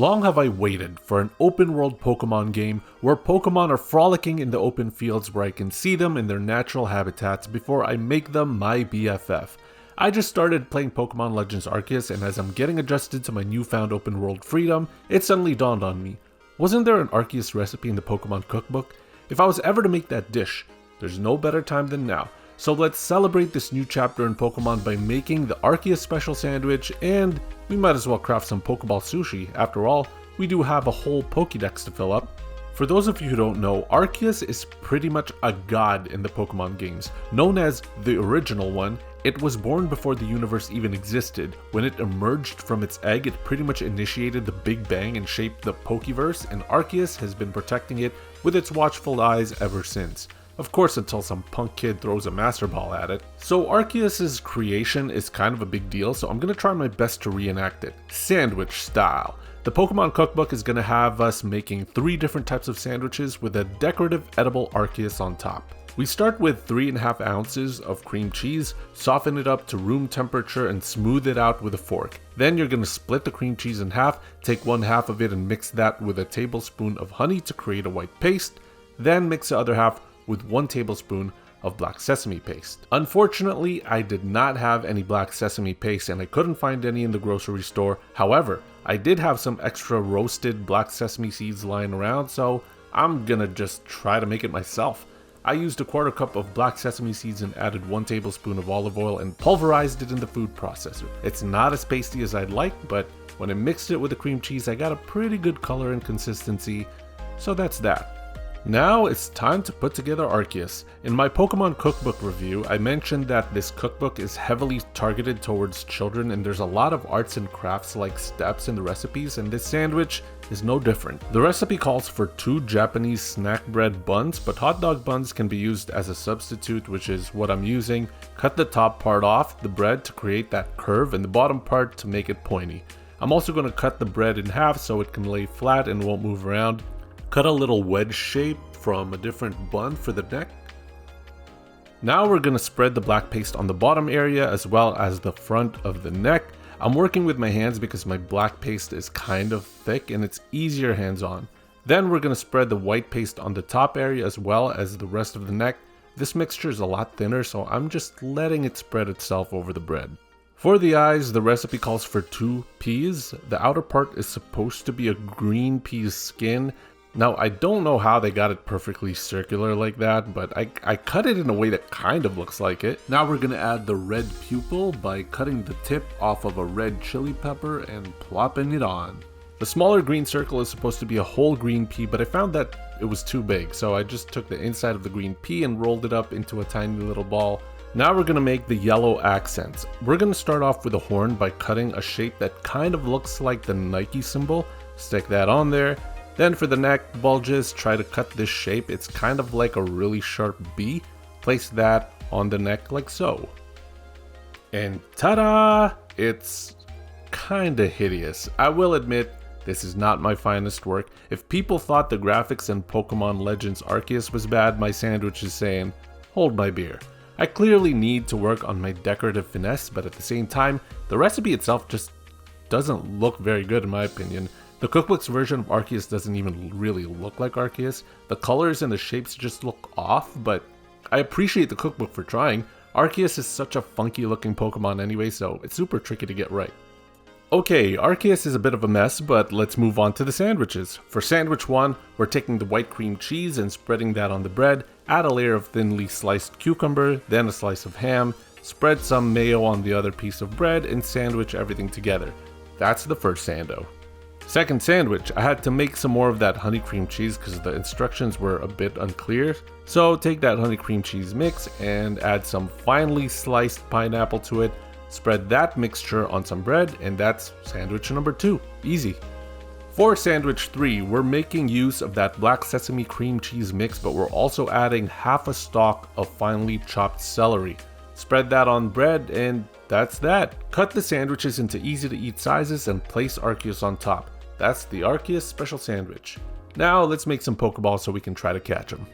Long have I waited for an open world Pokemon game where Pokemon are frolicking in the open fields where I can see them in their natural habitats before I make them my BFF. I just started playing Pokemon Legends Arceus, and as I'm getting adjusted to my newfound open world freedom, it suddenly dawned on me. Wasn't there an Arceus recipe in the Pokemon Cookbook? If I was ever to make that dish, there's no better time than now. So let's celebrate this new chapter in Pokemon by making the Arceus Special Sandwich, and we might as well craft some Pokeball sushi. After all, we do have a whole Pokédex to fill up. For those of you who don't know, Arceus is pretty much a god in the Pokemon games. Known as the original one, it was born before the universe even existed. When it emerged from its egg, it pretty much initiated the Big Bang and shaped the Pokeverse, and Arceus has been protecting it with its watchful eyes ever since. Of course, until some punk kid throws a Master Ball at it. So Arceus' creation is kind of a big deal, so I'm going to try my best to reenact it, sandwich style. The Pokemon Cookbook is going to have us making 3 different types of sandwiches with a decorative edible Arceus on top. We start with 3.5 ounces of cream cheese, soften it up to room temperature and smooth it out with a fork. Then you're going to split the cream cheese in half, take 1/2 of it and mix that with a tablespoon of honey to create a white paste. Then mix the other half with 1 tablespoon of black sesame paste. Unfortunately, I did not have any black sesame paste and I couldn't find any in the grocery store. However, I did have some extra roasted black sesame seeds lying around, so I'm gonna just try to make it myself. I used 1/4 cup of black sesame seeds and added 1 tablespoon of olive oil and pulverized it in the food processor. It's not as pasty as I'd like, but when I mixed it with the cream cheese, I got a pretty good color and consistency, so that's that. Now it's time to put together Arceus. In my Pokemon Cookbook review, I mentioned that this cookbook is heavily targeted towards children and there's a lot of arts and crafts like steps in the recipes, and this sandwich is no different. The recipe calls for 2 Japanese snack bread buns, but hot dog buns can be used as a substitute, which is what I'm using. Cut the top part off the bread to create that curve and the bottom part to make it pointy. I'm also going to cut the bread in half so it can lay flat and won't move around. Cut a little wedge shape from a different bun for the neck. Now we're going to spread the black paste on the bottom area as well as the front of the neck. I'm working with my hands because my black paste is kind of thick and it's easier hands-on. Then we're going to spread the white paste on the top area as well as the rest of the neck. This mixture is a lot thinner, so I'm just letting it spread itself over the bread. For the eyes, the recipe calls for 2 peas. The outer part is supposed to be a green pea's skin. Now, I don't know how they got it perfectly circular like that, but I cut it in a way that kind of looks like it. Now we're going to add the red pupil by cutting the tip off of a red chili pepper and plopping it on. The smaller green circle is supposed to be a whole green pea, but I found that it was too big, so I just took the inside of the green pea and rolled it up into a tiny little ball. Now we're going to make the yellow accents. We're going to start off with a horn by cutting a shape that kind of looks like the Nike symbol. Stick that on there. Then for the neck bulges, try to cut this shape. It's kind of like a really sharp B. Place that on the neck like so. And ta-da! It's kinda hideous. I will admit, this is not my finest work. If people thought the graphics in Pokemon Legends Arceus was bad, my sandwich is saying, hold my beer. I clearly need to work on my decorative finesse, but at the same time, the recipe itself just doesn't look very good in my opinion. The cookbook's version of Arceus doesn't even really look like Arceus. The colors and the shapes just look off, but I appreciate the cookbook for trying. Arceus is such a funky looking Pokemon anyway, so it's super tricky to get right. Okay, Arceus is a bit of a mess, but let's move on to the sandwiches. For sandwich 1, we're taking the white cream cheese and spreading that on the bread. Add a layer of thinly sliced cucumber, then a slice of ham. Spread some mayo on the other piece of bread and sandwich everything together. That's the first sando. Second sandwich, I had to make some more of that honey cream cheese because the instructions were a bit unclear. So take that honey cream cheese mix and add some finely sliced pineapple to it. Spread that mixture on some bread, and that's sandwich number 2. Easy. For sandwich 3, we're making use of that black sesame cream cheese mix, but we're also adding half a stalk of finely chopped celery. Spread that on bread, and that's that. Cut the sandwiches into easy to eat sizes and place Arceus on top. That's the Arceus Special Sandwich. Now let's make some Pokeballs so we can try to catch them.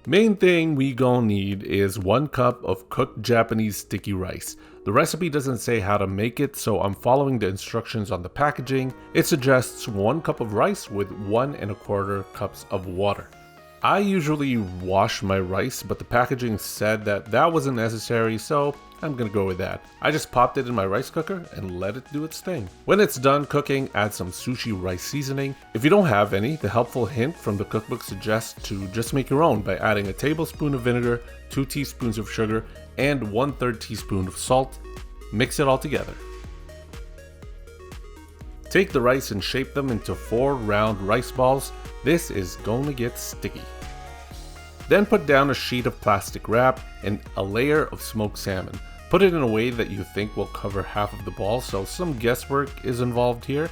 Main thing we gon' need is 1 cup of cooked Japanese sticky rice. The recipe doesn't say how to make it, so I'm following the instructions on the packaging. It suggests 1 cup of rice with 1¼ cups of water. I usually wash my rice, but the packaging said that that wasn't necessary, so I'm gonna go with that. I just popped it in my rice cooker and let it do its thing. When it's done cooking, add some sushi rice seasoning. If you don't have any, the helpful hint from the cookbook suggests to just make your own by adding a tablespoon of vinegar, 2 teaspoons of sugar, and 1/3 teaspoon of salt. Mix it all together. Take the rice and shape them into 4 round rice balls. This is going to get sticky. Then put down a sheet of plastic wrap and a layer of smoked salmon. Put it in a way that you think will cover half of the ball, so some guesswork is involved here.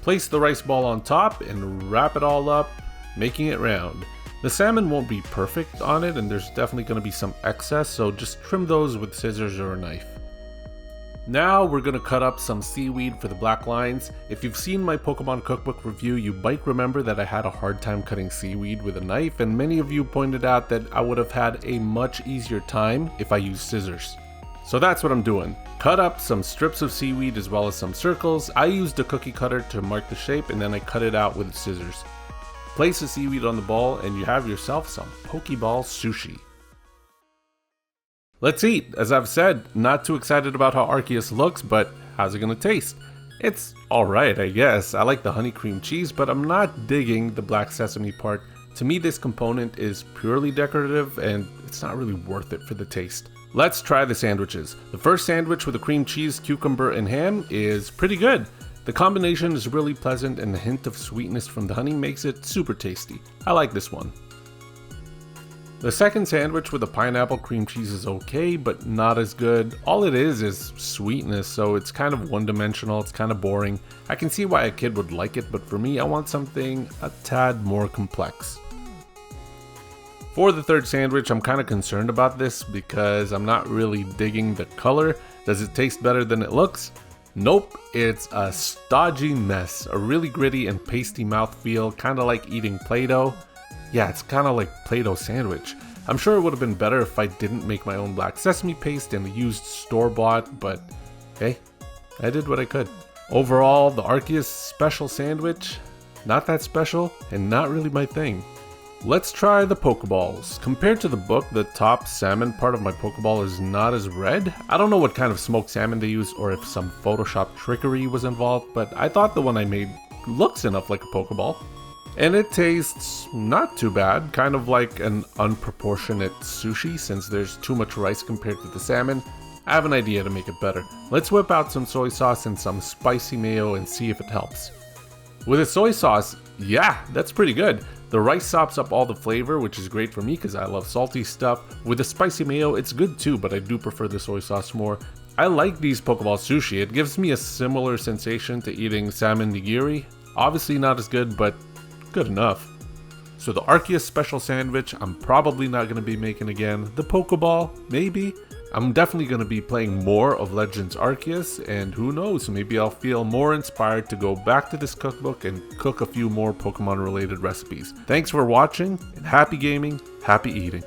Place the rice ball on top and wrap it all up, making it round. The salmon won't be perfect on it and there's definitely going to be some excess, so just trim those with scissors or a knife. Now we're going to cut up some seaweed for the black lines. If you've seen my Pokemon cookbook review, you might remember that I had a hard time cutting seaweed with a knife, and many of you pointed out that I would have had a much easier time if I used scissors. So that's what I'm doing. Cut up some strips of seaweed as well as some circles. I used a cookie cutter to mark the shape and then I cut it out with scissors. Place the seaweed on the ball and you have yourself some Pokeball sushi. Let's eat. As I've said, not too excited about how Arceus looks, but how's it gonna taste? It's alright, I guess. I like the honey cream cheese, but I'm not digging the black sesame part. To me, this component is purely decorative and it's not really worth it for the taste. Let's try the sandwiches. The first sandwich with the cream cheese, cucumber, and ham is pretty good. The combination is really pleasant and the hint of sweetness from the honey makes it super tasty. I like this one. The second sandwich with the pineapple cream cheese is okay, but not as good. All it is sweetness, so it's kind of one-dimensional, it's kind of boring. I can see why a kid would like it, but for me, I want something a tad more complex. For the third sandwich, I'm kind of concerned about this because I'm not really digging the color. Does it taste better than it looks? Nope, it's a stodgy mess, a really gritty and pasty mouthfeel, kind of like eating Play-Doh. Yeah, it's kind of like Play-Doh sandwich. I'm sure it would have been better if I didn't make my own black sesame paste and used store-bought, but hey, I did what I could. Overall, the Arceus special sandwich, not that special and not really my thing. Let's try the Pokeballs. Compared to the book, the top salmon part of my Pokeball is not as red. I don't know what kind of smoked salmon they use or if some Photoshop trickery was involved, but I thought the one I made looks enough like a Pokeball. And it tastes not too bad, kind of like an unproportionate sushi since there's too much rice compared to the salmon. I have an idea to make it better. Let's whip out some soy sauce and some spicy mayo and see if it helps. With the soy sauce, yeah, that's pretty good. The rice sops up all the flavor, which is great for me because I love salty stuff. With the spicy mayo, it's good too, but I do prefer the soy sauce more. I like these Pokeball sushi. It gives me a similar sensation to eating salmon nigiri. Obviously not as good, but good enough. So the Arceus special sandwich, I'm probably not going to be making again. The Pokeball, maybe. I'm definitely going to be playing more of Legends Arceus, and who knows, maybe I'll feel more inspired to go back to this cookbook and cook a few more Pokemon related recipes. Thanks for watching, and happy gaming, happy eating.